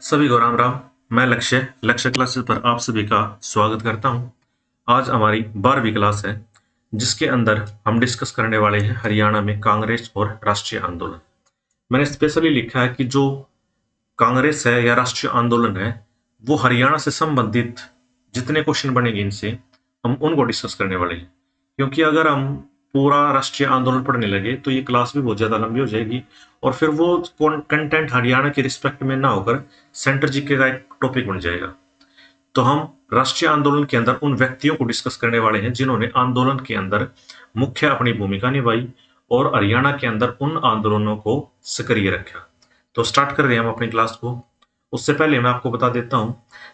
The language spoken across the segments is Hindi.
सभी को राम राम। मैं लक्ष्य क्लासेस पर आप सभी का स्वागत करता हूं। आज हमारी 12वीं क्लास है, जिसके अंदर हम डिस्कस करने वाले हैं हरियाणा में कांग्रेस और राष्ट्रीय आंदोलन। मैंने स्पेशली लिखा है कि जो कांग्रेस है या राष्ट्रीय आंदोलन है, वो हरियाणा से संबंधित जितने क्वेश्चन बनेंगे इनसे हम उनको डिस्कस करने वाले हैं। क्योंकि अगर हम पूरा राष्ट्रीय आंदोलन पढ़ने लगे तो ये क्लास भी बहुत ज्यादा लंबी हो जाएगी और फिर वो कंटेंट हरियाणा के रिस्पेक्ट में ना होकर सेंटर जीके का एक टॉपिक बन जाएगा। तो हम राष्ट्रीय आंदोलन के अंदर उन व्यक्तियों को डिस्कस करने वाले हैं जिन्होंने आंदोलन के अंदर मुख्य अपनी भूमिका निभाई और हरियाणा के अंदर उन आंदोलनों को सक्रिय रखा। तो स्टार्ट कर रहे हैं हम अपनी क्लास को। उससे पहले मैं आपको बता देता हूं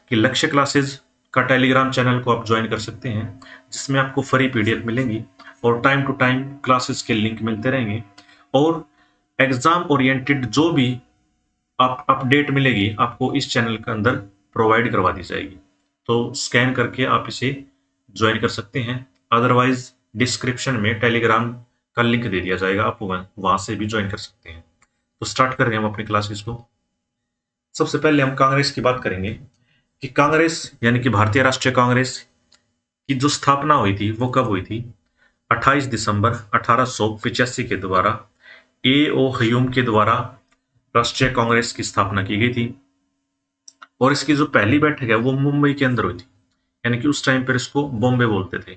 कि लक्ष्य क्लासेस का टेलीग्राम चैनल को आप ज्वाइन कर सकते हैं, जिसमें आपको फ्री पीडीएफ मिलेंगी और टाइम टू टाइम क्लासेस के लिंक मिलते रहेंगे और एग्जाम ओरिएंटेड जो भी आप अपडेट मिलेगी आपको इस चैनल के अंदर प्रोवाइड करवा दी जाएगी। तो स्कैन करके आप इसे ज्वाइन कर सकते हैं, अदरवाइज डिस्क्रिप्शन में टेलीग्राम का लिंक दे दिया जाएगा, आप वहां से भी ज्वाइन कर सकते हैं। तो स्टार्ट कर रहे हैं हम अपनी क्लासेस को। सबसे पहले हम कांग्रेस की बात करेंगे कि कांग्रेस यानी कि भारतीय राष्ट्रीय कांग्रेस की जो स्थापना हुई थी वो कब हुई थी? 28 दिसंबर 1885 के द्वारा ए.ओ. ह्यूम के द्वारा राष्ट्रीय कांग्रेस की स्थापना की गई थी और इसकी जो पहली बैठक है वो मुंबई के अंदर हुई थी, यानी कि उस टाइम पर इसको बॉम्बे बोलते थे।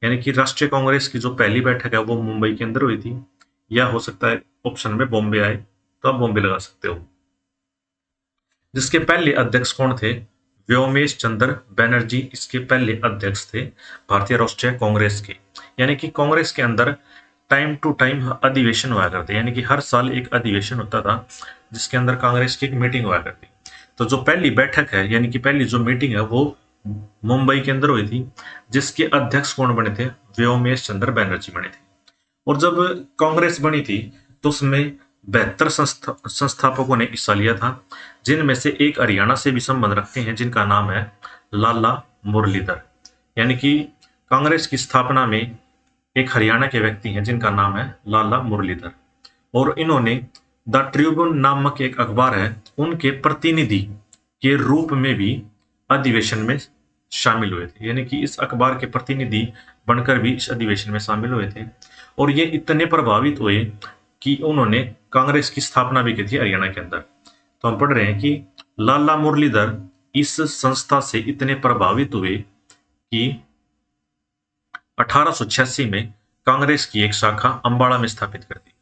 यानी कि राष्ट्रीय कांग्रेस की जो पहली बैठक है वो मुंबई के अंदर हुई थी, या हो सकता है ऑप्शन में बॉम्बे आए तो आप बॉम्बे लगा सकते हो। जिसके पहले अध्यक्ष कौन थे? व्योमेश चंद्र बैनर्जी इसके पहले अध्यक्ष थे भारतीय राष्ट्रीय कांग्रेस के। यानी कि कांग्रेस के अंदर टाइम टू टाइम अधिवेशन हुआ करते, यानी कि हर साल एक अधिवेशन होता था जिसके अंदर कांग्रेस की एक मीटिंग हुआ करती। तो जो पहली बैठक है यानी कि पहली जो मीटिंग है वो मुंबई के अंदर हुई थी, जिसके अध्यक्ष कौन बने थे? व्योमेश चंद्र बैनर्जी बने थे। और जब कांग्रेस बनी थी तो उसमें 72 संस्थापकों ने हिस्सा लिया था, जिनमें से एक हरियाणा से भी संबंध रखते हैं जिनका नाम है लाला मुरलीधर। यानी कि कांग्रेस की स्थापना में एक हरियाणा के व्यक्ति हैं जिनका नाम है लाला मुरलीधर, और इन्होंने द ट्रिब्यून नामक एक अखबार है उनके प्रतिनिधि के रूप में भी अधिवेशन में शामिल हुए थे। यानी कि इस अखबार के प्रतिनिधि बनकर भी इस अधिवेशन में शामिल हुए थे और ये इतने प्रभावित हुए कि उन्होंने कांग्रेस की स्थापना भी की थी हरियाणा के अंदर। तो हम पढ़ रहे हैं कि लाला मुरलीधर इस संस्था से इतने प्रभावित हुए कि 1886 में कांग्रेस की एक शाखा अंबाला में स्थापित कर दी।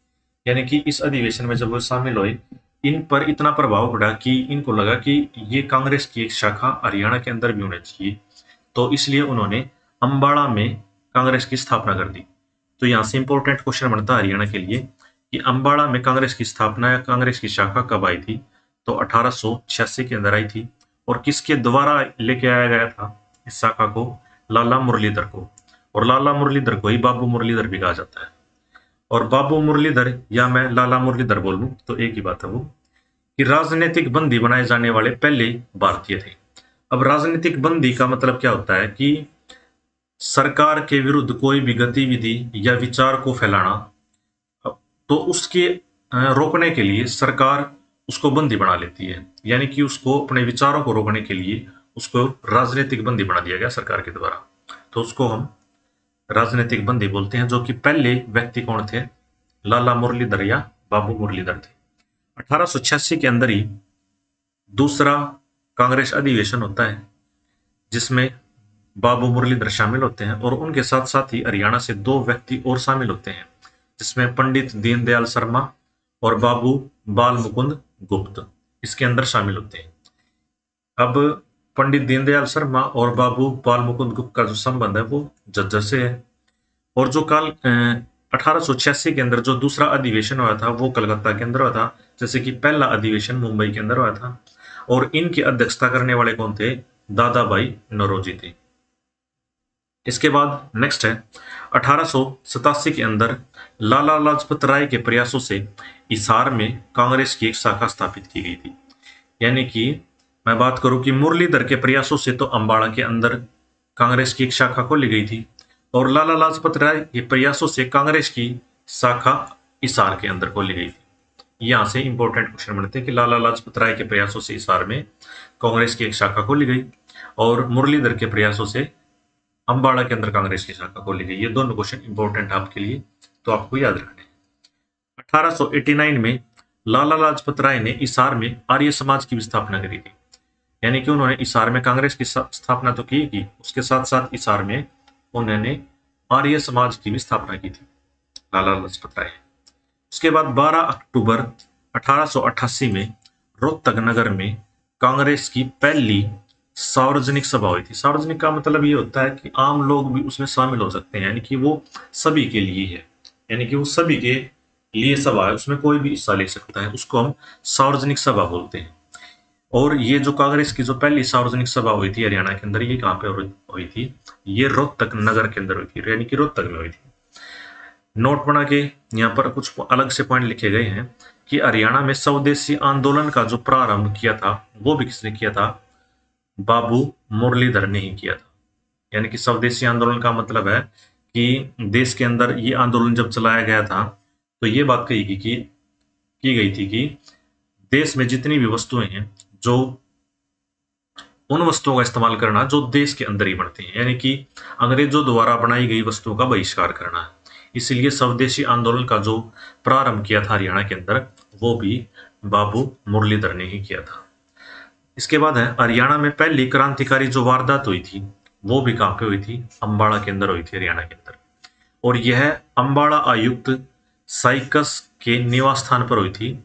यानी कि इस अधिवेशन में जब वो शामिल हुए, इन पर इतना प्रभाव पड़ा कि इनको लगा कि ये कांग्रेस की एक शाखा हरियाणा के अंदर भी होनी चाहिए, तो इसलिए उन्होंने अंबाला में कांग्रेस की स्थापना कर दी। तो यहाँ से इंपॉर्टेंट क्वेश्चन बनता है हरियाणा के लिए कि अंबाला में कांग्रेस की स्थापना या कांग्रेस की शाखा कब आई थी? तो 1886 के अंदर आई थी। और किसके द्वारा लेके आया गया था इस शाखा को? लाला मुरलीधर को। और लाला मुरलीधर को ही बाबू मुरलीधर भी कहा जाता है। और बाबू मुरलीधर या मैं लाला मुरलीधर बोलूं तो एक ही बात है, वो कि राजनीतिक बंदी बनाए जाने वाले पहले भारतीय थे। अब राजनीतिक बंदी का मतलब क्या होता है कि सरकार के विरुद्ध कोई भी गतिविधि या विचार को फैलाना, तो उसके रोकने के लिए सरकार उसको बंदी बना लेती है। यानी कि उसको अपने विचारों को रोकने के लिए उसको राजनीतिक बंदी बना दिया गया सरकार के द्वारा, तो उसको हम राजनीतिक बंदी बोलते हैं। जो कि पहले व्यक्ति कौन थे? लाला मुरलीधर या बाबू मुरलीधर थे। 1886 के अंदर ही दूसरा कांग्रेस अधिवेशन होता है जिसमें बाबू मुरलीधर शामिल होते हैं और उनके साथ साथ ही हरियाणा से 2 व्यक्ति और शामिल होते हैं, जिसमें पंडित दीनदयाल शर्मा और बाबू बाल मुकुंद गुप्त इसके अंदर शामिल होते हैं। अब पंडित दीनदयाल शर्मा और बाबू बाल मुकुंद गुप्त का जो संबंध है वो झज्जर से है। और जो 1886 के अंदर जो दूसरा अधिवेशन हुआ था वो कलकत्ता के अंदर हुआ था, जैसे कि पहला अधिवेशन मुंबई के अंदर हुआ था। और इनकी अध्यक्षता करने वाले कौन थे? दादा भाई नौरोजी थे। इसके बाद नेक्स्ट है 1887 के अंदर लाला लाजपत राय के प्रयासों से हिसार में कांग्रेस की एक शाखा स्थापित की गई थी। यानी कि मैं बात करूं कि मुरलीधर के प्रयासों से तो अंबाला के अंदर कांग्रेस की एक शाखा खोली गई थी और लाला लाजपत राय के प्रयासों से कांग्रेस की शाखा हिसार के अंदर खोली गई थी। यहाँ से इंपॉर्टेंट क्वेश्चन बनते हैं कि लाला लाजपत राय के प्रयासों से हिसार में कांग्रेस की एक शाखा खोली गई और मुरलीधर के प्रयासों से अम्बाड़ा के अंदर कांग्रेस की शाखा खोली गई। ये दोनों क्वेश्चन इंपॉर्टेंट आपके लिए, तो आपको याद रखने हैं। 1889 में लाला लाजपत राय ने हिसार में आर्य समाज की भी स्थापना करी थी। यानी कि उन्होंने हिसार में कांग्रेस की स्थापना तो की, उसके साथ साथ हिसार में उन्होंने आर्य समाज की भी स्थापना की थी लाला लाजपत राय। उसके बाद 12 अक्टूबर 1888 में रोहतक नगर में कांग्रेस की पहली सार्वजनिक सभा हुई थी। सार्वजनिक का मतलब ये होता है कि आम लोग भी उसमें शामिल हो सकते हैं, यानी कि वो सभी के लिए है, यानी कि वो सभी के लिए सभा है, उसमें कोई भी हिस्सा ले सकता है, उसको हम सार्वजनिक सभा बोलते हैं। और ये जो कांग्रेस की जो पहली सार्वजनिक सभा हुई थी हरियाणा के अंदर, ये कहाँ पे हुई थी? ये रोहतक नगर के अंदर हुई थी, यानी कि रोहतक में हुई थी। नोट बना के यहाँ पर कुछ अलग से पॉइंट लिखे गए हैं कि हरियाणा में स्वदेशी आंदोलन का जो प्रारंभ किया था वो भी किसने किया था? बाबू मुरलीधर ने ही किया था। यानी कि स्वदेशी आंदोलन का मतलब है कि देश के अंदर ये आंदोलन जब चलाया गया था तो ये बात की गई थी कि देश में जितनी भी वस्तुएं हैं, जो उन वस्तुओं का इस्तेमाल करना जो देश के अंदर ही बनती हैं, यानी कि अंग्रेजों द्वारा बनाई गई वस्तुओं का बहिष्कार करना है। इसलिए स्वदेशी आंदोलन का जो प्रारंभ किया था हरियाणा के अंदर, वो भी बाबू मुरलीधर ने ही किया था। इसके बाद है हरियाणा में पहली क्रांतिकारी जो वारदात हुई थी वो भी कहाँ पे हुई थी? अम्बाड़ा के अंदर हुई थी, हरियाणा के अंदर। और यह अम्बाड़ा आयुक्त साइकस के निवास स्थान पर हुई थी।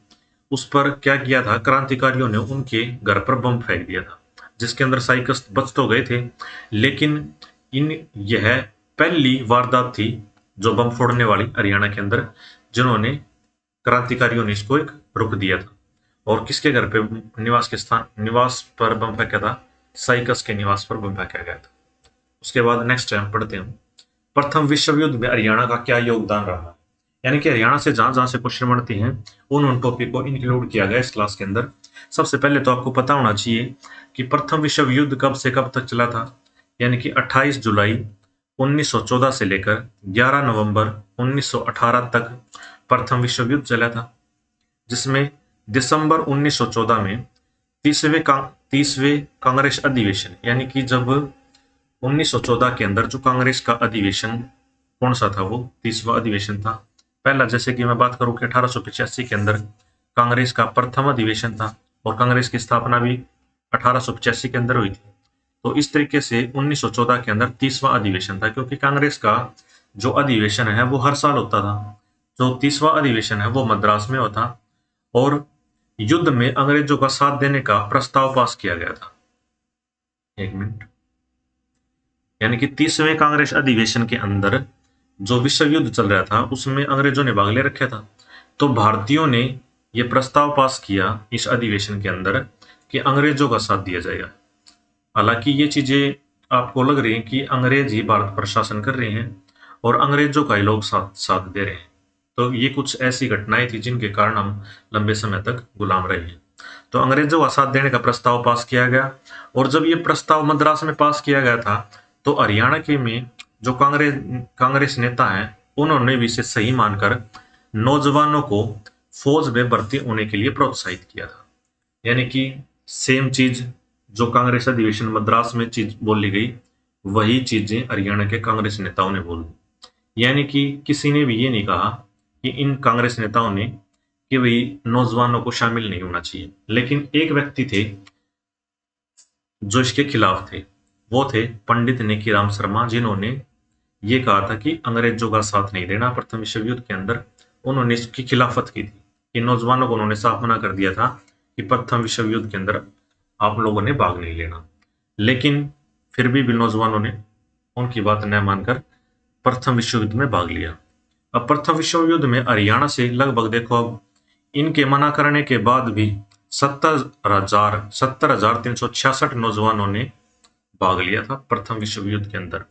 उस पर क्या किया था? क्रांतिकारियों ने उनके घर पर बम फेंक दिया था, जिसके अंदर साइकस बच तो गए थे, लेकिन यह पहली वारदात थी जो बम फोड़ने वाली हरियाणा के अंदर, जिन्होंने क्रांतिकारियों ने इसको एक रुक दिया था। और किसके घर पे निवास पर बम फेंका था? साइकस के निवास पर बम फेंका गया था। उसके बाद नेक्स्ट टाइम पढ़ते हैं प्रथम विश्व युद्ध में हरियाणा का क्या योगदान रहा। यानी कि हरियाणा से जहां जहां से क्वेश्चन बनते हैं उन टॉपिक को इंक्लूड किया गया इस क्लास के अंदर। सबसे पहले तो आपको पता होना चाहिए कि प्रथम विश्व युद्ध कब से कब तक चला था। यानी कि 28 जुलाई 1914 से लेकर 11 नवंबर 1918 तक प्रथम विश्व युद्ध चला था, जिसमें दिसंबर 1914 में 30वें कांग्रेस अधिवेशन, यानी कि जब 1914 के अंदर जो कांग्रेस का अधिवेशन कौन सा था? वो 30वां अधिवेशन था। पहला, जैसे कि मैं बात करूं कि 1885 के अंदर कांग्रेस का प्रथम अधिवेशन था और कांग्रेस की स्थापना भी 1885 के अंदर हुई थी। तो इस तरीके से 1914 के अंदर 30वां अधिवेशन था, क्योंकि कांग्रेस का जो अधिवेशन है वो हर साल होता था। जो 30वां अधिवेशन है वो मद्रास में होता और युद्ध में अंग्रेजों का साथ देने का प्रस्ताव पास किया गया था। एक मिनट, यानी कि 30वें कांग्रेस अधिवेशन के अंदर जो विश्व युद्ध चल रहा था उसमें अंग्रेजों ने भाग ले रखा था, तो भारतीयों ने यह प्रस्ताव पास किया इस अधिवेशन के अंदर कि अंग्रेजों का साथ दिया जाएगा। हालांकि ये चीजें आपको लग रही हैं कि अंग्रेज ही भारत पर शासन कर रहे हैं और अंग्रेजों का ही लोग साथ दे रहे हैं, तो ये कुछ ऐसी घटनाएं थी जिनके कारण हम लंबे समय तक गुलाम रहे हैं। तो अंग्रेजों का साथ देने का प्रस्ताव पास किया गया, और जब ये प्रस्ताव मद्रास में पास किया गया था तो हरियाणा के में जो कांग्रेस नेता हैं उन्होंने भी इसे सही मानकर नौजवानों को फौज में भर्ती होने के लिए प्रोत्साहित किया था। यानी कि सेम चीज जो कांग्रेस अधिवेशन मद्रास में चीज बोली गई, वही चीजें हरियाणा के कांग्रेस नेताओं ने बोली। यानी कि किसी ने भी ये नहीं कहा कि इन कांग्रेस नेताओं ने कि भाई नौजवानों को शामिल नहीं होना चाहिए, लेकिन एक व्यक्ति थे जो इसके खिलाफ थे, वो थे पंडित नेकीराम शर्मा, जिन्होंने ये कहा था कि अंग्रेजों का साथ नहीं देना प्रथम विश्व युद्ध के अंदर। उन्होंने इसकी खिलाफत की थी कि नौजवानों को उन्होंने साफ मना कर दिया था कि प्रथम विश्व युद्ध के अंदर आप लोगों ने भाग नहीं लेना, लेकिन फिर भी नौजवानों ने उनकी बात न मानकर प्रथम विश्व युद्ध में भाग लिया। अब प्रथम विश्व युद्ध में हरियाणा से लगभग देखो, अब इनके मना करने के बाद भी 70,366 नौजवानों ने भाग लिया था प्रथम विश्व युद्ध के अंदर।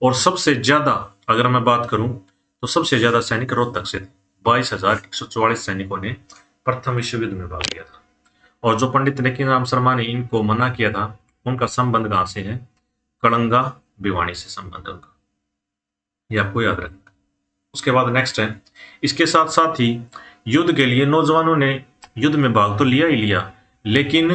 और सबसे ज्यादा अगर मैं बात करूं तो सबसे ज्यादा सैनिक रोहतक से थे। 22,144 सैनिकों ने प्रथम विश्व युद्ध में भाग लिया था। और जो पंडित नेकीराम शर्मा ने इनको मना किया था, उनका संबंध कहां से है? कड़ंगा भिवानी से संबंध उनका, ये आपको याद रखना। उसके बाद नेक्स्ट है, इसके साथ साथ ही युद्ध के लिए नौजवानों ने युद्ध में भाग तो लिया ही लिया, लेकिन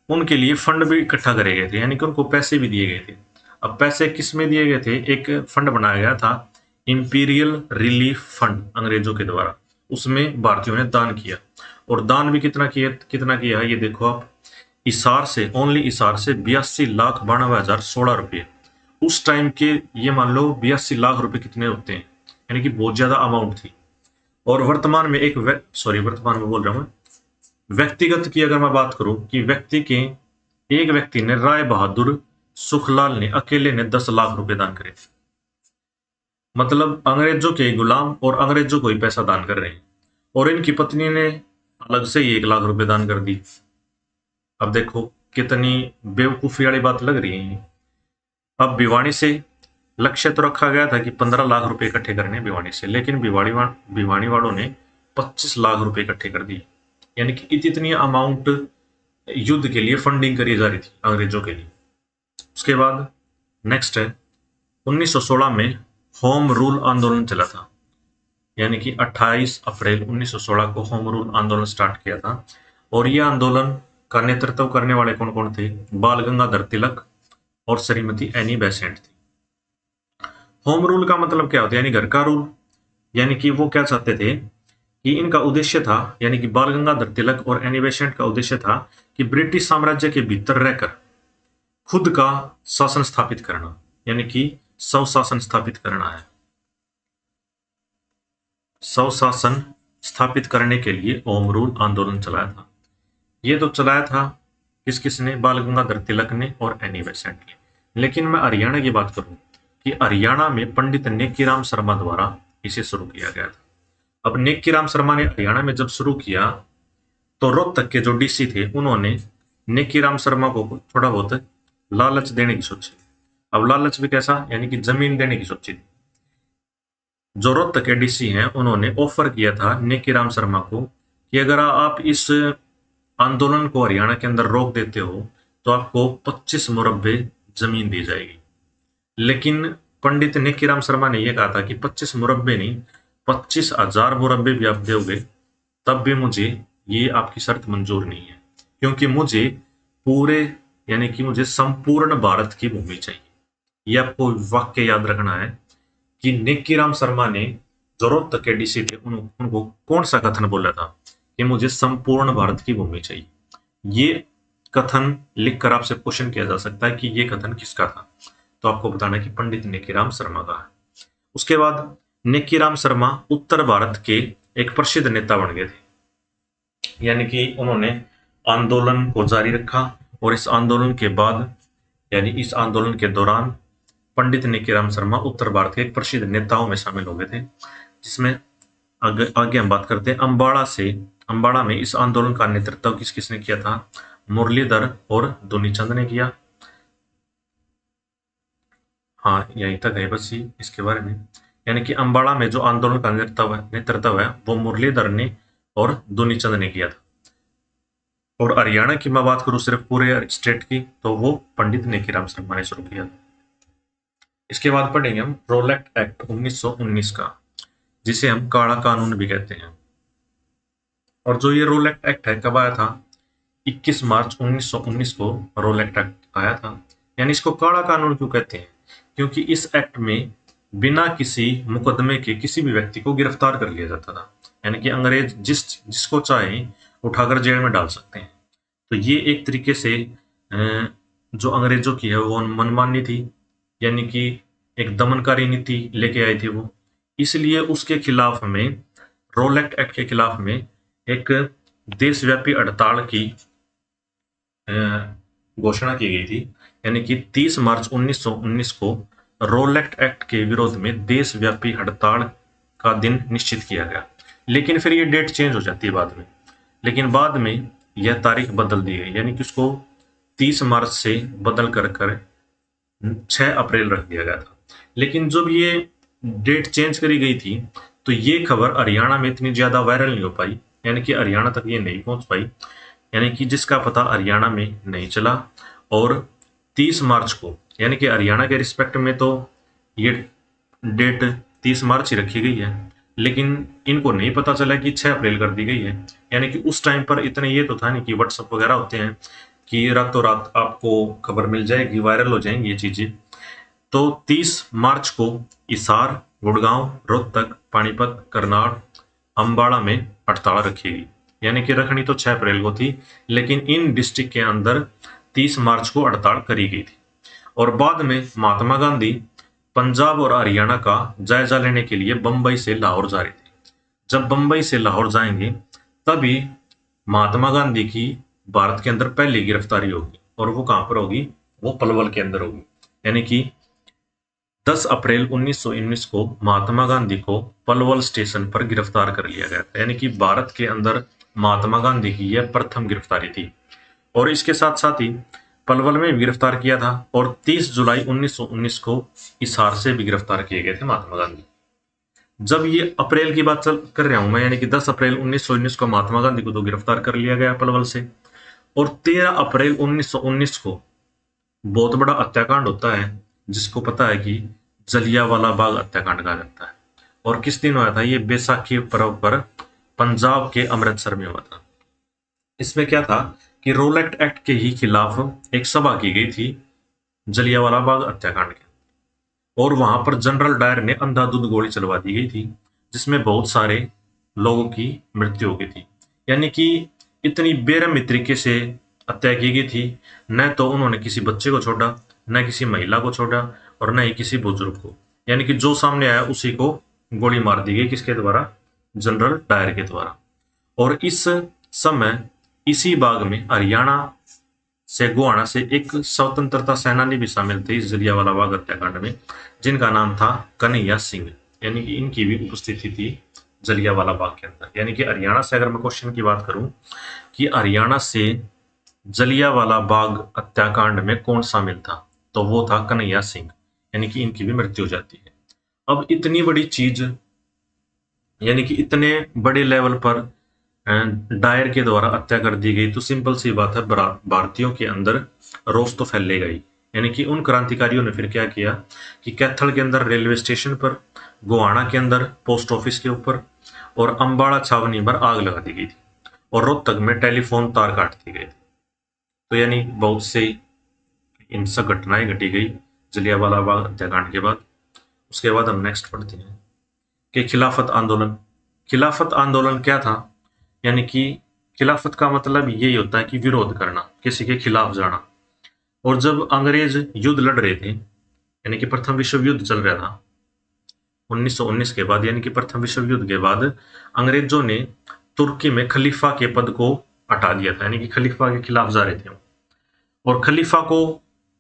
उनके लिए फंड भी इकट्ठा करे गए थे, यानी कि उनको पैसे भी दिए गए थे। अब पैसे किस में दिए गए थे? एक फंड बनाया गया था, इंपीरियल रिलीफ फंड, अंग्रेजों के द्वारा। उसमें भारतीयों ने दान किया, और दान भी कितना किया है ये देखो आप। इसार से, ओनली इसार से 82,92,016 रुपये। उस टाइम के ये मान लो 82 लाख रुपए कितने होते हैं, यानी कि बहुत ज्यादा अमाउंट थी। और वर्तमान में वर्तमान में बोल रहा हूं, व्यक्तिगत की अगर मैं बात करूं कि एक व्यक्ति ने, राय बहादुर सुखलाल ने, अकेले ने 10 लाख रुपए दान करे थे। मतलब अंग्रेजों के गुलाम और अंग्रेजों को ही पैसा दान कर रहे हैं, और इनकी पत्नी ने अलग से ही 1 लाख रुपए दान कर दी। अब देखो कितनी बेवकूफी वाली बात लग रही है। अब भिवानी से लक्ष्य तो रखा गया था कि 15 लाख रुपए इकट्ठे करने भिवानी से, लेकिन भिवानी वालों ने 25 लाख रुपए इकट्ठे कर दिए, यानी कि इतनी अमाउंट युद्ध के लिए फंडिंग करी जा रही थी अंग्रेजों के लिए। उसके बाद नेक्स्ट है 1916 में होम रूल आंदोलन चला था, यानी कि 28 अप्रैल 1916 को होम रूल आंदोलन स्टार्ट किया था। और यह आंदोलन का नेतृत्व करने वाले कौन कौन थे? बाल गंगाधर तिलक और श्रीमती एनी बेसेंट थी। होम रूल का मतलब क्या होता है? यानी घर का रूल। यानी कि वो क्या चाहते थे कि इनका उद्देश्य था, यानी कि बाल गंगाधर तिलक और एनी बेसेंट का उद्देश्य था कि ब्रिटिश साम्राज्य के भीतर रहकर खुद का शासन स्थापित करना, यानी कि स्वशासन स्थापित करना है। स्वशासन स्थापित करने के लिए होम रूल आंदोलन चलाया था। ये तो चलाया था किसने? बाल गंगाधर तिलक ने और एनी बेसेंट ने। लेकिन मैं हरियाणा की बात करूं कि हरियाणा में पंडित नेकीराम शर्मा द्वारा इसे शुरू किया गया था। अब नेकीराम शर्मा ने हरियाणा में जब शुरू किया तो रोहतक के जो डीसी थे उन्होंने नेकीराम शर्मा को थोड़ा बहुत लालच देने की सोची। अब लालच भी कैसा? यानी कि जमीन देने की सोची थी। जो रोहतक के डीसी हैं उन्होंने ऑफर किया था नेकीराम शर्मा को कि अगर आप इस आंदोलन को हरियाणा के अंदर रोक देते हो तो आपको 25 मुरब्बे जमीन दी जाएगी। लेकिन पंडित नेकीराम शर्मा ने यह कहा था कि 25 मुरब्बे नहीं, 25,000 मुरब्बे भी आप दोगे तब भी मुझे ये आपकी शर्त मंजूर नहीं है, क्योंकि मुझे पूरे, यानी कि मुझे संपूर्ण भारत की भूमि चाहिए। ये आपको वाक्य याद रखना है कि नेकीराम शर्मा ने, जो रोहतक के डीसी थे, उनको कौन सा कथन बोला था कि मुझे संपूर्ण भारत की भूमि चाहिए। ये कथन लिखकर आपसे क्वेश्चन किया जा सकता है कि ये कथन किसका था, तो आपको बताना कि पंडित नेकीराम शर्मा का है। उसके बाद नेकीराम शर्मा उत्तर भारत के एक प्रसिद्ध नेता बन गए थे, यानी कि उन्होंने आंदोलन को जारी रखा, और इस आंदोलन के बाद, यानी इस आंदोलन के दौरान पंडित नेकीराम शर्मा उत्तर भारत के एक प्रसिद्ध नेताओं में शामिल हो गए थे। जिसमें आगे हम बात करते हैं अम्बाड़ा में इस आंदोलन का नेतृत्व किसने किया था? मुरलीधर और दुनीचंद ने किया। हाँ, यहीं तक है बस ही इसके बारे में। यानी कि अम्बाड़ा में जो आंदोलन का नेतृत्व है वो मुरलीधर ने और दुनीचंद ने किया था। और हरियाणा की मैं बात करूं सिर्फ पूरे स्टेट की, तो वो पंडित नेकीराम शर्मा ने शुरू किया था। इसके बाद पढ़ेंगे हम रोलेट एक्ट 1919 का, जिसे हम काला कानून भी कहते हैं। और जो ये रोलेट एक्ट है कब आया था? 21 मार्च 1919 को रोलेट एक्ट आया था। यानी इसको काला कानून क्यों कहते हैं? क्योंकि इस एक्ट में बिना किसी मुकदमे के किसी भी व्यक्ति को गिरफ्तार कर लिया जाता था, यानी कि अंग्रेज जिसको चाहे उठाकर जेल में डाल सकते हैं। तो ये एक तरीके से जो अंग्रेजों की है वो मनमानी थी, यानी कि एक दमनकारी नीति लेके आए थे वो। इसलिए उसके खिलाफ में, रोलेट एक्ट के खिलाफ में एक देशव्यापी हड़ताल की घोषणा की गई थी। यानी कि 30 मार्च 1919 को रोलेट एक्ट के विरोध में देशव्यापी हड़ताल का दिन निश्चित किया गया। लेकिन फिर ये डेट चेंज हो जाती है बाद में, लेकिन बाद में यह तारीख बदल दी गई, यानी कि उसको 30 मार्च से बदल कर 6 अप्रैल रख दिया गया था। लेकिन जब ये डेट चेंज करी गई थी तो ये खबर हरियाणा में इतनी ज्यादा वायरल नहीं हो पाई, यानी कि हरियाणा तक ये नहीं पहुंच पाई, यानी कि जिसका पता हरियाणा में नहीं चला। और 30 मार्च को, यानी कि हरियाणा के रिस्पेक्ट में तो ये डेट 30 मार्च ही रखी गई है, लेकिन इनको नहीं पता चला कि 6 अप्रैल कर दी गई है। यानी कि उस टाइम पर इतने ये तो था नहीं कि व्हाट्सएप वगैरह होते हैं कि रातों रात आपको खबर मिल जाएगी, वायरल हो जाएंगी ये चीजें। तो 30 मार्च को हिसार, गुड़गांव, रोहतक, पानीपत, करनाल, अंबाला में हड़ताल रखेगी। यानी कि रखनी तो 6 अप्रैल को थी, लेकिन इन डिस्ट्रिक्ट के अंदर 30 मार्च को हड़ताल करी गई थी। और बाद में महात्मा गांधी पंजाब और हरियाणा का जायजा लेने के लिए बंबई से लाहौर जा रहे थे। जब बंबई से लाहौर जाएंगे तभी महात्मा गांधी की भारत के अंदर पहली गिरफ्तारी होगी। और वो कहां पर होगी? वो पलवल के अंदर होगी। यानी कि 10 अप्रैल 1919 को महात्मा गांधी को पलवल स्टेशन पर गिरफ्तार कर लिया गया था। यानी कि भारत के अंदर महात्मा गांधी की यह प्रथम गिरफ्तारी थी। और इसके साथ साथ ही पलवल में भी गिरफ्तार किया था। और 30 जुलाई 1919 को हिसार से भी गिरफ्तार किए गए थे महात्मा गांधी। जब ये अप्रैल की बात कर रहा हूं मैं, यानी कि 10 अप्रैल 1919 को महात्मा गांधी को तो गिरफ्तार कर लिया गया पलवल से। और 13 अप्रैल 1919 को बहुत बड़ा हत्याकांड होता है, जिसको पता है कि जलियांवाला बाग हत्याकांड कहा जाता है। और किस दिन हुआ था? ये बैसाखी पर्व पर पंजाब के अमृतसर में हुआ था। इसमें क्या था कि रोलेट एक्ट के ही खिलाफ एक सभा की गई थी जलियांवाला बाग हत्याकांड के। और वहां पर जनरल डायर ने अंधाधुंध गोली चलवा दी गई थी, जिसमें बहुत सारे लोगों की मृत्यु हो गई थी। यानी कि इतनी बेरहमी तरीके से हत्या की गई थी। न तो उन्होंने किसी बच्चे को छोड़ा, न किसी महिला को छोड़ा, और न ही किसी बुजुर्ग को। यानी कि जो सामने आया उसी को गोली मार दी गई। किसके द्वारा? जनरल डायर के द्वारा। और इस समय इसी बाग में हरियाणा से, गोहाना से एक स्वतंत्रता सेनानी भी शामिल थे इस जलियांवाला बाग हत्याकांड में, जिनका नाम था कन्हैया सिंह। यानी कि इनकी भी उपस्थिति थी जलियांवाला बाग के अंदर। यानी कि हरियाणा से अगर मैं क्वेश्चन की बात करूं कि हरियाणा से जलियांवाला बाग हत्याकांड में कौन शामिल था, तो वो था कन्हैया सिंह। यानी कि इनकी भी मृत्यु हो जाती है। अब इतनी बड़ी चीज, यानी कि इतने बड़े लेवल पर डायर के द्वारा हत्या कर दी गई, तो सिंपल सी बात है भारतीयों के अंदर रोष तो फैलेगा ही। यानी कि उन क्रांतिकारियों ने फिर क्या किया कि कैथल के अंदर रेलवे स्टेशन पर, गोहाना के अंदर पोस्ट ऑफिस के ऊपर, और अंबाड़ा छावनी पर आग लगा दी गई थी। और रोहतक में टेलीफोन तार काट दिए गए थे। तो यानी बहुत से हिंसक घटनाएं घटी गई जलियांवाला बाग हत्याकांड के बाद। उसके बाद हम नेक्स्ट पढ़ते हैं कि खिलाफत आंदोलन। खिलाफत आंदोलन क्या था? यानी कि खिलाफत का मतलब यही होता है कि विरोध करना, किसी के खिलाफ जाना। और जब अंग्रेज युद्ध लड़ रहे थे, यानी कि प्रथम विश्व युद्ध चल रहा था 1919 के बाद, यानी कि प्रथम विश्व युद्ध के बाद अंग्रेजों ने तुर्की में खलीफा के पद को हटा दिया था। यानी कि खलीफा के खिलाफ जा रहे थे। और खलीफा को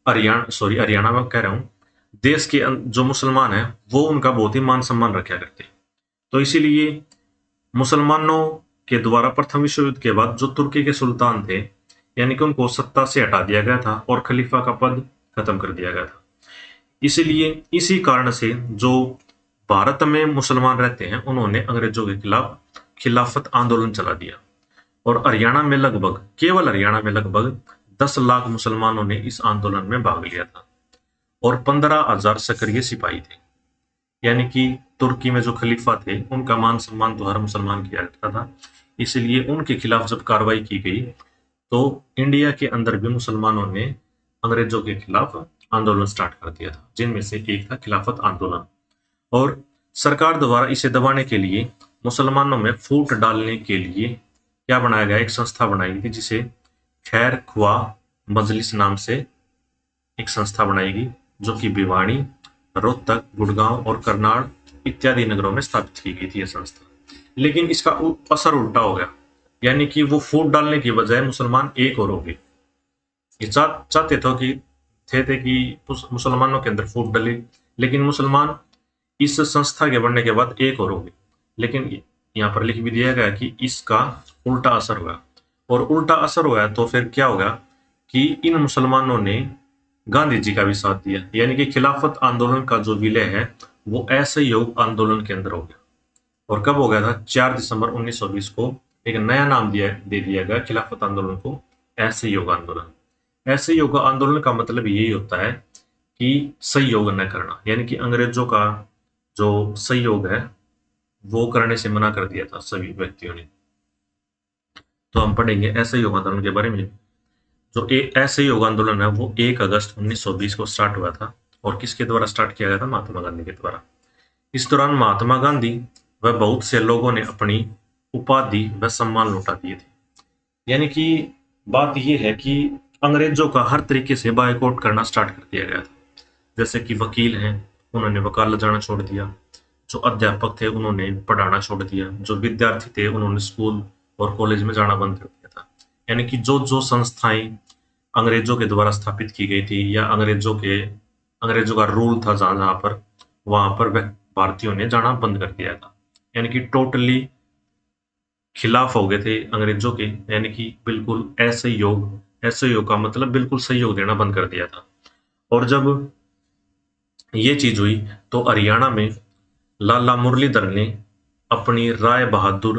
हरियाणा में कह रहा हूं, देश के जो मुसलमान हैं वो उनका बहुत ही मान सम्मान रखा करते। तो इसीलिए मुसलमानों के द्वारा प्रथम विश्व युद्ध के बाद जो तुर्की के सुल्तान थे, यानी कि उनको सत्ता से हटा दिया गया था और खलीफा का पद खत्म कर दिया गया था। इसीलिए इसी कारण से जो भारत में मुसलमान रहते हैं उन्होंने अंग्रेजों के खिलाफ खिलाफत आंदोलन चला दिया। और हरियाणा में लगभग, केवल हरियाणा में लगभग 10 लाख मुसलमानों ने इस आंदोलन में भाग लिया था। और 15,000 सक्रिय सिपाही थे। यानी कि तुर्की में जो खलीफा थे उनका मान सम्मान तो हर मुसलमान किया जाता था। इसलिए उनके खिलाफ जब कार्रवाई की गई तो इंडिया के अंदर भी मुसलमानों ने अंग्रेजों के खिलाफ आंदोलन स्टार्ट कर दिया था, जिनमें से एक था खिलाफत आंदोलन। और सरकार द्वारा इसे दबाने के लिए मुसलमानों में फूट डालने के लिए क्या बनाया गया? एक संस्था बनाई गई थी जिसे खैर ख्वाह मजलिस नाम से एक संस्था बनाई गई, जो कि भिवानी, रोहतक, गुड़गांव और करनाल इत्यादि नगरों में स्थापित की गई थी यह संस्था। लेकिन इसका असर उल्टा हो गया। यानी कि वो फूट डालने की बजाय मुसलमान एक और हो गए। ये चाहते थे कि मुसलमानों के अंदर फूट डले, लेकिन मुसलमान इस संस्था के बनने के बाद एक और हो गए। लेकिन यहाँ पर लिख भी दिया गया कि इसका उल्टा असर हुआ। और उल्टा असर हुआ तो फिर क्या होगा कि इन मुसलमानों ने गांधी जी का भी साथ दिया। यानी कि खिलाफत आंदोलन का जो विलय है वो असहयोग आंदोलन के अंदर हो गया। और कब हो गया था? 4 दिसंबर 1920 को एक नया नाम दे दिया गया खिलाफत आंदोलन को, असहयोग आंदोलन। असहयोग आंदोलन का मतलब यही होता है कि सहयोग न करना। यानी कि अंग्रेजों का जो सहयोग है वो करने से मना कर दिया था सभी व्यक्तियों ने। तो हम पढ़ेंगे ऐसे योग आंदोलन के बारे में। जो ऐसे योग आंदोलन है वो 1 अगस्त 1920 को स्टार्ट हुआ था और किसके द्वारा स्टार्ट किया गया था? महात्मा गांधी के द्वारा। इस दौरान महात्मा गांधी व बहुत से लोगों ने अपनी उपाधि व सम्मान लौटा दिए थे। यानी कि बात यह है कि अंग्रेजों का हर तरीके से बायकॉट करना स्टार्ट कर दिया गया था। जैसे कि वकील हैं, उन्होंने वकालत जाना छोड़ दिया। जो अध्यापक थे उन्होंने पढ़ाना छोड़ दिया। जो विद्यार्थी थे उन्होंने स्कूल और कॉलेज में जाना बंद कर दिया था। यानी कि जो जो संस्थाएं अंग्रेजों के द्वारा स्थापित की गई थी या अंग्रेजों का रूल था जहां जहां पर, वहां पर भारतीयों ने जाना बंद कर दिया था। यानी कि टोटली खिलाफ हो गए थे अंग्रेजों के। यानी कि बिल्कुल ऐसे योग का मतलब बिल्कुल सहयोग देना बंद कर दिया था। और जब ये चीज हुई तो हरियाणा में लाला मुरलीधर ने अपनी राय बहादुर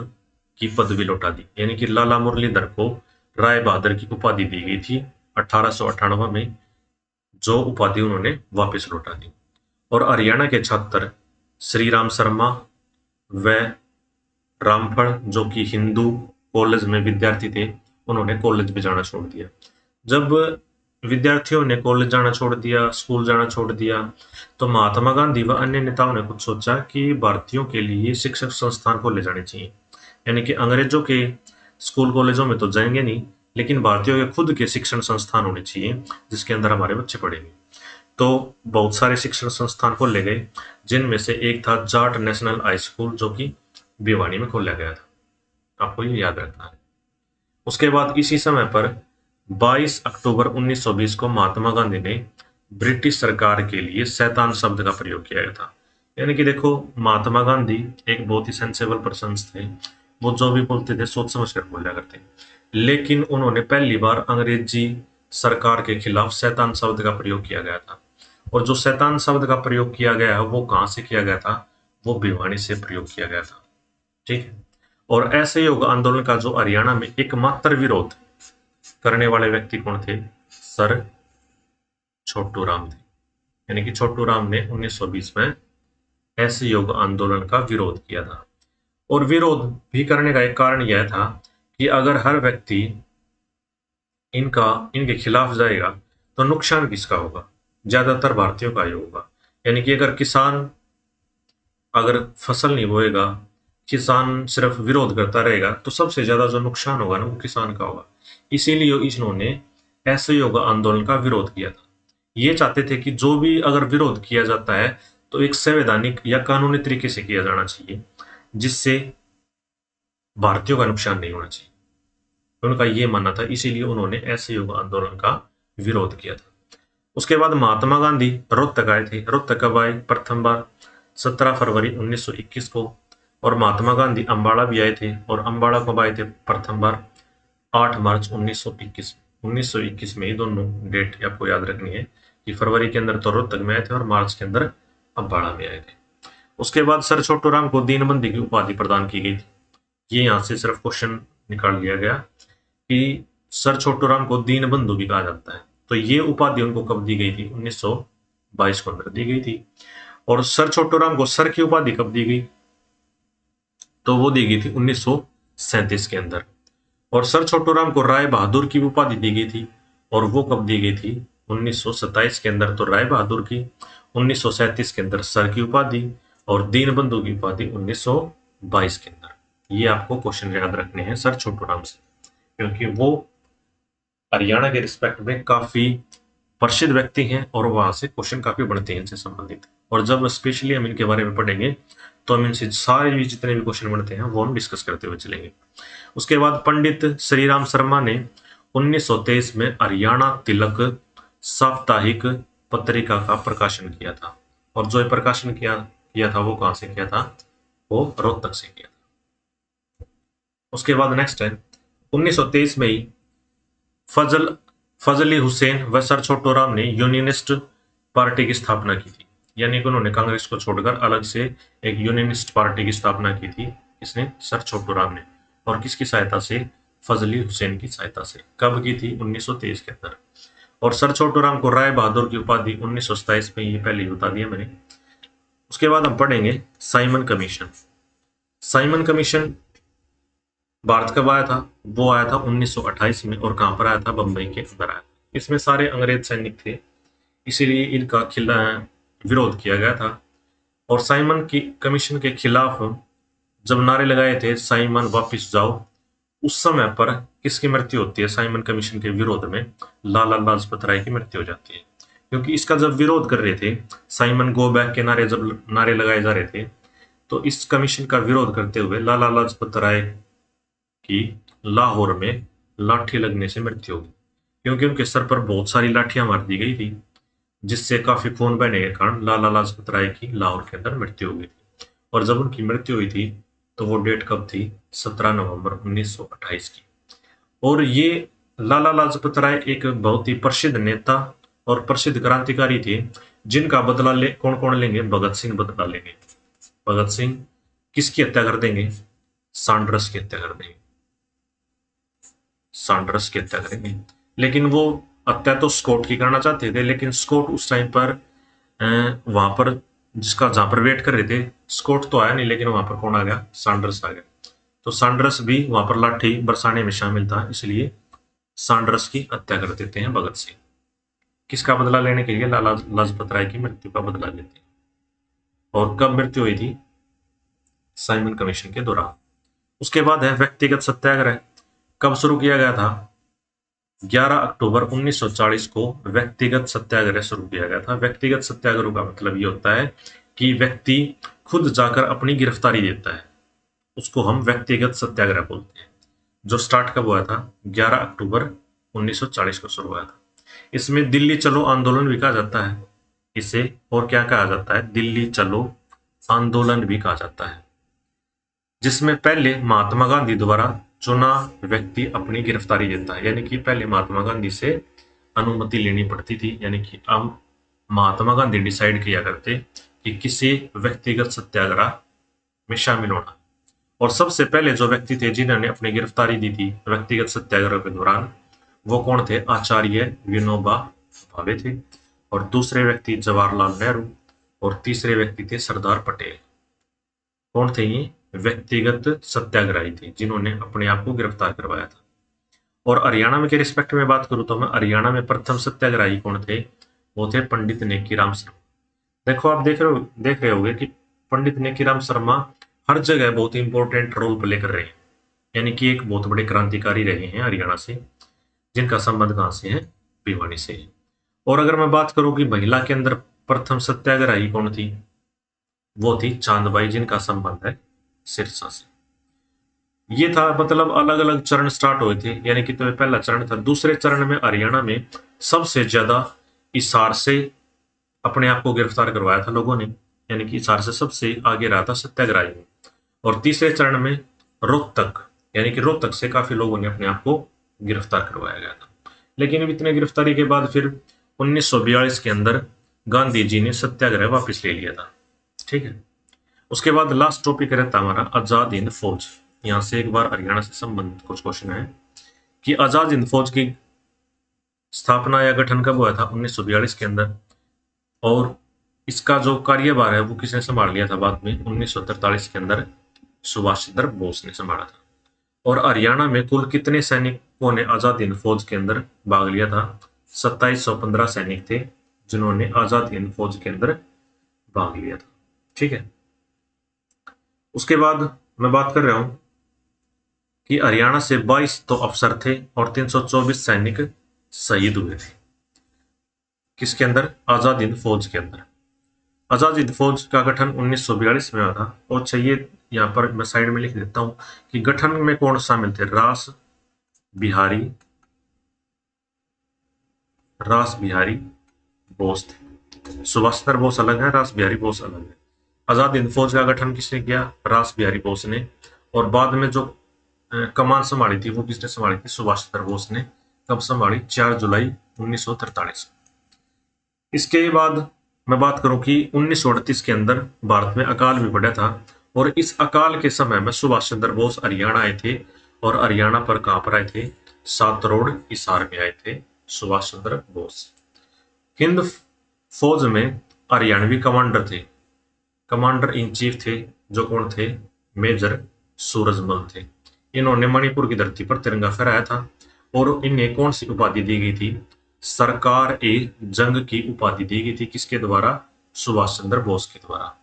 की पदवी लौटा दी। यानी कि लाला मुरलीधर को राय बहादुर की उपाधि दी गई थी 1898 में, जो उपाधि उन्होंने वापस लौटा दी। और हरियाणा के छात्र श्री राम शर्मा व रामफल, जो कि हिंदू कॉलेज में विद्यार्थी थे, उन्होंने कॉलेज भी जाना छोड़ दिया। जब विद्यार्थियों ने कॉलेज जाना छोड़ दिया, स्कूल जाना छोड़ दिया, तो महात्मा गांधी व अन्य नेताओं ने कुछ सोचा कि भारतीयों के लिए शिक्षक संस्थान खोले जाने चाहिए। यानी कि अंग्रेजों के स्कूल कॉलेजों में तो जाएंगे नहीं, लेकिन भारतीयों के खुद के शिक्षण संस्थान होने चाहिए जिसके अंदर हमारे बच्चे पढ़ेंगे। तो बहुत सारे शिक्षण संस्थान खोले गए, जिनमें से एक था जाट नेशनल हाई स्कूल, जो कि भिवानी में खोला गया था। आपको ये याद रखना है। उसके बाद इसी समय पर 22 अक्टूबर 1920 को महात्मा गांधी ने ब्रिटिश सरकार के लिए शैतान शब्द का प्रयोग किया गया था। यानी कि देखो, महात्मा गांधी एक बहुत ही सेंसेबल पर्सन थे। वो जो भी बोलते थे सोच समझ कर बोला करते, लेकिन उन्होंने पहली बार अंग्रेजी सरकार के खिलाफ शैतान शब्द का प्रयोग किया गया था। और जो शैतान शब्द का प्रयोग किया गया है वो कहां से किया गया था? वो भिवानी से प्रयोग किया गया था। ठीक है। और ऐसे योग आंदोलन का जो हरियाणा में एकमात्र विरोध करने वाले व्यक्ति कौन थे? सर छोटू राम थे। यानी कि छोटू राम ने 1920 में ऐसे योग आंदोलन का विरोध किया था। और विरोध भी करने का एक कारण यह था कि अगर हर व्यक्ति इनके खिलाफ जाएगा तो नुकसान किसका होगा? ज्यादातर भारतीयों का ही होगा। यानी कि अगर फसल नहीं बोएगा, किसान सिर्फ विरोध करता रहेगा, तो सबसे ज्यादा जो नुकसान होगा ना वो किसान का होगा। इसीलिए इन्होंने ऐसे योग आंदोलन का विरोध किया था। ये चाहते थे कि जो भी अगर विरोध किया जाता है तो एक संवैधानिक या कानूनी तरीके से किया जाना चाहिए, जिससे भारतीयों का नुकसान नहीं होना चाहिए। उनका ये मानना था, इसीलिए उन्होंने ऐसे योग आंदोलन का विरोध किया था। उसके बाद महात्मा गांधी रोहतक आए थे। रोहतक कब आए? प्रथम बार 17 फरवरी 1921 को। और महात्मा गांधी अंबाला भी आए थे। और अंबाला कब आए थे प्रथम बार? 8 मार्च 1921। 1921 में ही दोनों डेट आपको याद रखनी है कि फरवरी के अंदर तो रोहतक में आए थे और मार्च के अंदर अंबाला में आए थे। उसके बाद सर छोटू राम को दीनबंधु की उपाधि प्रदान की गई थी। ये यहाँ से सिर्फ क्वेश्चन निकाल लिया गया कि सर छोटू राम को दीनबंधु भी कहा जाता है। तो ये उपाधि उनको कब दी गई थी? 1922 को अंदर दी गई थी। और सर छोटू राम को सर की उपाधि कब दी गई? तो वो दी गई थी 1937 के अंदर। और सर छोटू राम को राय बहादुर की उपाधि दी गई थी। और वो कब दी गई थी? 1927 के अंदर तो राय बहादुर की, 1937 के अंदर सर की उपाधि, और दीनबंधु की उपाधि 1922 के अंदर। ये आपको क्वेश्चन याद रखने हैं सर छोटू राम से, क्योंकि वो हरियाणा के रिस्पेक्ट में काफी प्रसिद्ध व्यक्ति हैं और वहां से क्वेश्चन काफी बनते हैं इनसे संबंधित। और जब स्पेशली हम इनके बारे में पढ़ेंगे तो हम इनसे सारे भी जितने भी क्वेश्चन बनते हैं वो हम डिस्कस करते हुए चलेंगे। उसके बाद पंडित श्री राम शर्मा ने 1923 में हरियाणा तिलक साप्ताहिक पत्रिका का प्रकाशन किया था। और जो प्रकाशन किया था वो कहां से किया था? वो रोहतक से किया था। उसके बाद नेक्स्ट है 1923 में ही फजली हुसैन व सर छोटू राम ने यूनियनिस्ट पार्टी की स्थापना की थी। यानी कि उन्होंने कांग्रेस को छोड़कर अलग से एक यूनियनिस्ट पार्टी की स्थापना की थी। इसने सर छोटू राम ने। और किसकी सहायता से? फजली हुसैन की सहायता से। कब की थी? 1923 के अंदर। और सर छोटू राम को राय बहादुर की उपाधि 1927 में, ये पहले ही बता दिया मैंने। उसके बाद हम पढ़ेंगे Simon commission. Simon commission Bharat कब आया था? वो आया था 1928 में, और कहां पर आया था? बंबई के अंदर आया था। इसमें सारे अंग्रेज सैनिक थे, इसीलिए इनका विरोध किया गया था। और साइमन की कमीशन के खिलाफ जब नारे लगाए थे, साइमन वापिस जाओ, उस समय पर किसकी मृत्यु होती है? साइमन कमीशन के विरोध में लाला लाजपत राय की मृत्यु हो जाती है। क्योंकि इसका जब विरोध कर रहे थे, साइमन गो बैक के नारे जब नारे लगाए जा रहे थे, तो इस कमीशन का विरोध करते हुए लाला लाजपत राय की लाहौर में लाठी लगने से मृत्यु हो गई। क्योंकि उनके सर पर बहुत सारी लाठियां मार दी गई थी, जिससे काफी खून बहने के कारण लाला लाजपत राय की लाहौर के अंदर मृत्यु हो गई थी। और जब उनकी मृत्यु हुई थी, तो वो डेट कब थी? 17 नवंबर 1928 की। और ये लाला लाजपत राय एक बहुत ही प्रसिद्ध नेता और प्रसिद्ध क्रांतिकारी थे, जिनका बदला कौन कौन लेंगे? भगत सिंह बदला लेंगे। भगत सिंह किसकी हत्या कर देंगे? सैंडर्स की हत्या कर देंगे। सैंडर्स की हत्या करेंगे। लेकिन वो हत्या तो स्कॉट की करना चाहते थे, लेकिन स्कॉट उस टाइम पर वहां पर जहां पर वेट कर रहे थे, स्कॉट तो आया नहीं, लेकिन वहां पर कौन आ गया? सैंडर्स आ गया। तो सैंडर्स भी वहां पर लाठी बरसाने में शामिल था, इसलिए सैंडर्स की हत्या कर देते हैं भगत सिंह। किसका बदला लेने के लिए? लाला लाजपत राय की मृत्यु का बदला लेते हैं। और कब मृत्यु हुई थी? साइमन कमीशन के दौरान। उसके बाद है व्यक्तिगत सत्याग्रह। कब शुरू किया गया था? 11 अक्टूबर 1940 को व्यक्तिगत सत्याग्रह शुरू किया गया था। व्यक्तिगत सत्याग्रह का मतलब ये होता है कि व्यक्ति खुद जाकर अपनी गिरफ्तारी देता है, उसको हम व्यक्तिगत सत्याग्रह बोलते हैं। जो स्टार्ट कब हुआ था? 11 अक्टूबर 1940 को शुरू हुआ था। इसमें दिल्ली चलो आंदोलन भी कहा जाता है इसे, और क्या कहा जाता है? दिल्ली चलो आंदोलन भी कहा जाता है, जिसमें पहले महात्मा गांधी द्वारा चुना व्यक्ति अपनी गिरफ्तारी देता है। यानी कि पहले महात्मा गांधी से अनुमति लेनी पड़ती थी, यानी कि अब महात्मा गांधी डिसाइड किया करते कि किसी व्यक्तिगत सत्याग्रह में शामिल होना। और सबसे पहले जो व्यक्ति थे जिन्होंने अपनी गिरफ्तारी दी थी व्यक्तिगत सत्याग्रह के दौरान, वो कौन थे? आचार्य विनोबा भावे थे। और दूसरे व्यक्ति जवाहरलाल नेहरू, और तीसरे व्यक्ति थे सरदार पटेल। कौन थे ये? व्यक्तिगत सत्याग्रही थे, जिन्होंने अपने आप को गिरफ्तार करवाया था। और हरियाणा में के रिस्पेक्ट में बात करूं तो मैं हरियाणा में प्रथम सत्याग्रही कौन थे? वो थे पंडित नेकीराम शर्मा। देखो, आप देख रहे होंगे कि पंडित नेकीराम शर्मा हर जगह बहुत इंपॉर्टेंट रोल प्ले कर रहे हैं, यानी कि एक बहुत बड़े क्रांतिकारी रहे हैं हरियाणा से, जिनका संबंध कहां से है? भिवानी से है। और अगर मैं बात करूं कि महिला के अंदर प्रथम सत्याग्रही कौन थी? वो थी चांदबाई, जिनका संबंध है सिरसा से। ये था, मतलब अलग अलग चरण स्टार्ट हुए थे, यानी कि तो पहला चरण था। दूसरे चरण में हरियाणा में सबसे ज्यादा हिसार से अपने आप को गिरफ्तार करवाया था लोगों ने, यानी कि हिसार से सबसे आगे रहा था सत्याग्रही में। और तीसरे चरण में रोहतक, यानी कि रोहतक से काफी लोगों ने अपने आप को गिरफ्तार करवाया गया था। लेकिन इतने गिरफ्तारी के बाद फिर 1942 के अंदर गांधी जी ने सत्याग्रह वापस ले लिया था। ठीक है। उसके बाद लास्ट टॉपिक रहता हमारा आजाद हिंद फौज। यहां से एक बार हरियाणा से संबंधित कुछ क्वेश्चन है कि आजाद हिंद फौज की स्थापना या गठन कब हुआ था? 1942 के अंदर। और इसका जो कार्यभार है वो किसने संभाल लिया था बाद में? 1943 के अंदर सुभाष चंद्र बोस ने संभाला था। और हरियाणा में कुल कितने सैनिकों ने आजाद हिंद फौज के अंदर भाग लिया था? 2715 सैनिक थे जिन्होंने आजाद हिंद फौज के अंदर भाग लिया था। ठीक है। उसके बाद मैं बात कर रहा हूं कि हरियाणा से 22 तो अफसर थे और 324 सैनिक शहीद हुए थे। किसके अंदर? आजाद हिंद फौज के अंदर। आजाद हिंद फौज का गठन 1942 में हुआ था। और चाहिए यहां पर मैं साइड में लिख देता हूं कि गठन में कौन शामिल थे? रास बिहारी बोस थे। सुभाष चंद्र बोस अलग है, रास बिहारी बोस अलग है। आजाद हिंद फौज का गठन किसने किया? रास बिहारी बोस ने। और बाद में जो कमान संभाली थी वो किसने संभाली थी? सुभाष चंद्र बोस ने। कब संभाली? 4 जुलाई 1943। इसके बाद मैं बात करूं कि 1938 के अंदर भारत में अकाल भी पड़ा था। और इस अकाल के समय में सुभाष चंद्र बोस हरियाणा आए थे। और हरियाणा पर कहां पर आए थे? सातरोड हिसार में आए थे सुभाष चंद्र बोस। हिंद फौज में हरियाणवी कमांडर थे, कमांडर इन चीफ थे, जो कौन थे? मेजर सूरजमल थे। इन्होंने मणिपुर की धरती पर तिरंगा फहराया था और इन्हें कौन सी उपाधि दी गई थी? सरकार ए जंग की उपाधि दी गई थी। किसके द्वारा? सुभाष चंद्र बोस के द्वारा।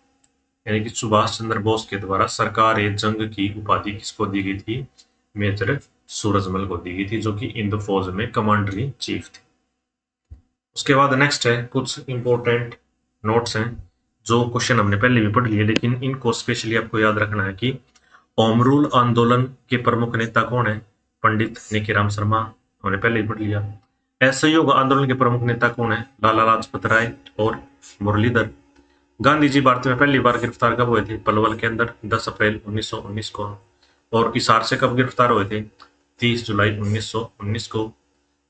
यानी कि सुभाष चंद्र बोस के द्वारा सरकार ए जंग की उपाधि किसको दी गई थी? मेजर सूरजमल को दी गई थी, जो कि इंडो फौज में कमांडर इन चीफ थे। उसके बाद नेक्स्ट है कुछ इंपॉर्टेंट नोट्स हैं जो क्वेश्चन हमने पहले भी पढ़ लिए, लेकिन इनको स्पेशली आपको याद रखना है कि होम रूल आंदोलन के प्रमुख नेता कौन है? पंडित नेकीराम शर्मा, हमने पहले ही पढ़ लिया। असहयोग आंदोलन के प्रमुख नेता कौन है? लाला लाजपत राय और मुरलीधर। गांधी जी भारत में पहली बार गिरफ्तार कब हुए थे? पलवल के अंदर 10 अप्रैल 1919 को। और हिसार से कब गिरफ्तार हुए थे? 30 जुलाई 1919 को।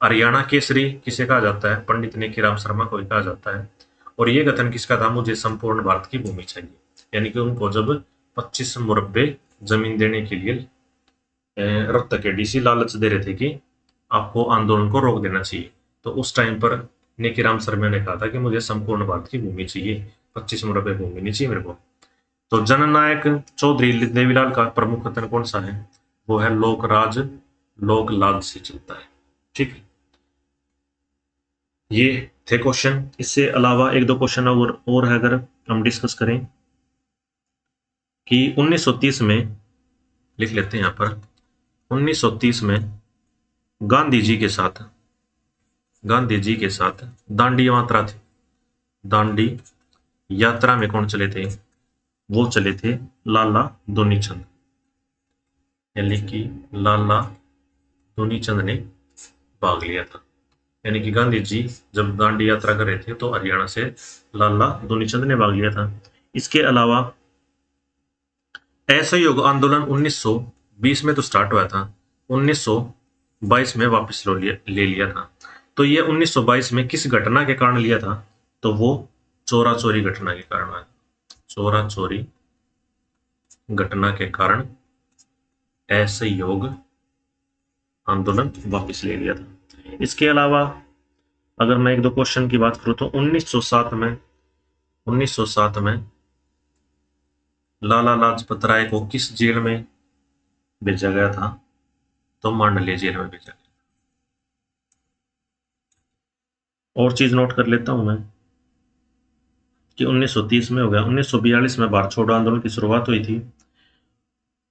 हरियाणा केसरी किसे कहा जाता है? पंडित नेकीराम शर्मा को कहा जाता है। और ये कथन किसका था? मुझे संपूर्ण भारत की भूमि चाहिए। यानी कि उनको जब 25 मुरब्बे जमीन देने के लिए रक्त के डीसी लालच दे रहे थे कि आपको आंदोलन को रोक देना चाहिए, तो उस टाइम पर नेकीराम शर्मा ने कहा था कि मुझे संपूर्ण भारत की भूमि चाहिए, 25 मुरब्बे भूमि नहीं चाहिए मेरे को। तो जननायक चौधरी देवीलाल का प्रमुख कथन कौन सा है? वो है लोक राज लोक लाज से चलता है। ठीक है, ये थे क्वेश्चन। इससे अलावा एक दो क्वेश्चन और है अगर हम डिस्कस करें कि 1930 में लिख लेते हैं यहां पर। 1930 में गांधी जी के साथ दांडी यात्रा थी। दांडी यात्रा में कौन चले थे? वो चले थे लाला दुनीचंद। यानी कि लाला दुनीचंद ने भाग लिया था। यानी कि गांधी जी जब दांडी यात्रा कर रहे थे तो हरियाणा से लाला दुनीचंद ने भाग लिया था। इसके अलावा असहयोग आंदोलन 1920 में तो स्टार्ट हुआ था, 1922 में वापस ले लिया था। तो ये 1922 में किस घटना के कारण लिया था? तो वो चोरा चोरी घटना के कारण हुआ। चोरा चोरी घटना के कारण असहयोग आंदोलन वापस ले लिया था। इसके अलावा अगर मैं एक दो क्वेश्चन की बात करूं तो 1907 में लाला लाजपत राय को किस जेल में भेजा गया था? तो मांडले जेल में भेजा गया। और चीज नोट कर लेता हूं मैं कि 1930 में हो गया। 1942 में भारत छोड़ो आंदोलन की शुरुआत हुई थी।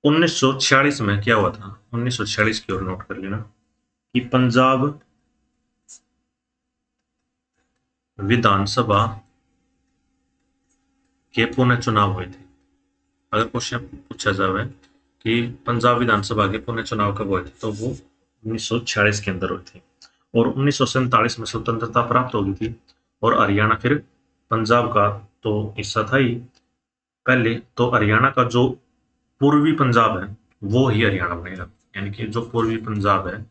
1946 में क्या हुआ था? 1946 की ओर नोट कर लेना कि पंजाब विधानसभा के पुनः चुनाव हुए थे। अगर क्वेश्चन पूछा जाए कि पंजाब विधानसभा के पुनः चुनाव कब हुए थे, तो वो 1946 के अंदर हुए थे। और 1947 में स्वतंत्रता प्राप्त हो गई थी और हरियाणा फिर पंजाब का तो हिस्सा था ही। पहले तो हरियाणा का जो पूर्वी पंजाब है वो ही हरियाणा बनेगा। यानी कि जो पूर्वी पंजाब है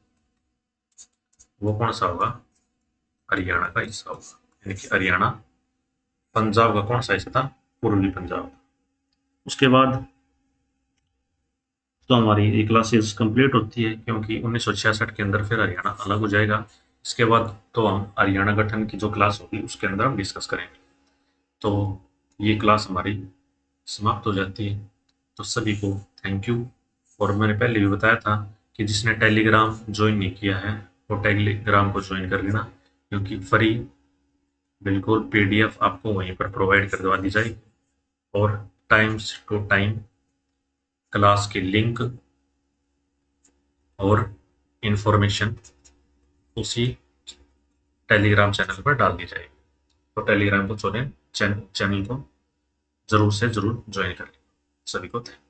वो कौन सा होगा? हरियाणा का हिस्सा होगा। यानी कि हरियाणा पंजाब का कौन सा हिस्सा था? पूर्वी पंजाब। उसके बाद तो हमारी ये क्लासेस कंप्लीट होती है, क्योंकि 1966 के अंदर फिर हरियाणा अलग हो जाएगा। इसके बाद तो हम हरियाणा गठन की जो क्लास होगी उसके अंदर हम डिस्कस करेंगे। तो ये क्लास हमारी समाप्त हो जाती है। तो सभी को थैंक यू। और मैंने पहले भी बताया था कि जिसने टेलीग्राम ज्वाइन नहीं किया है वो टेलीग्राम को ज्वाइन कर लेना, क्योंकि फ्री बिल्कुल PDF आपको वहीं पर प्रोवाइड करवा दी जाएगी और टाइम्स टू टाइम क्लास के लिंक और इंफॉर्मेशन उसी टेलीग्राम चैनल पर डाल दी जाएगी। तो टेलीग्राम को चैनल को जरूर से जरूर ज्वाइन कर लें। सभी को थैंक यू।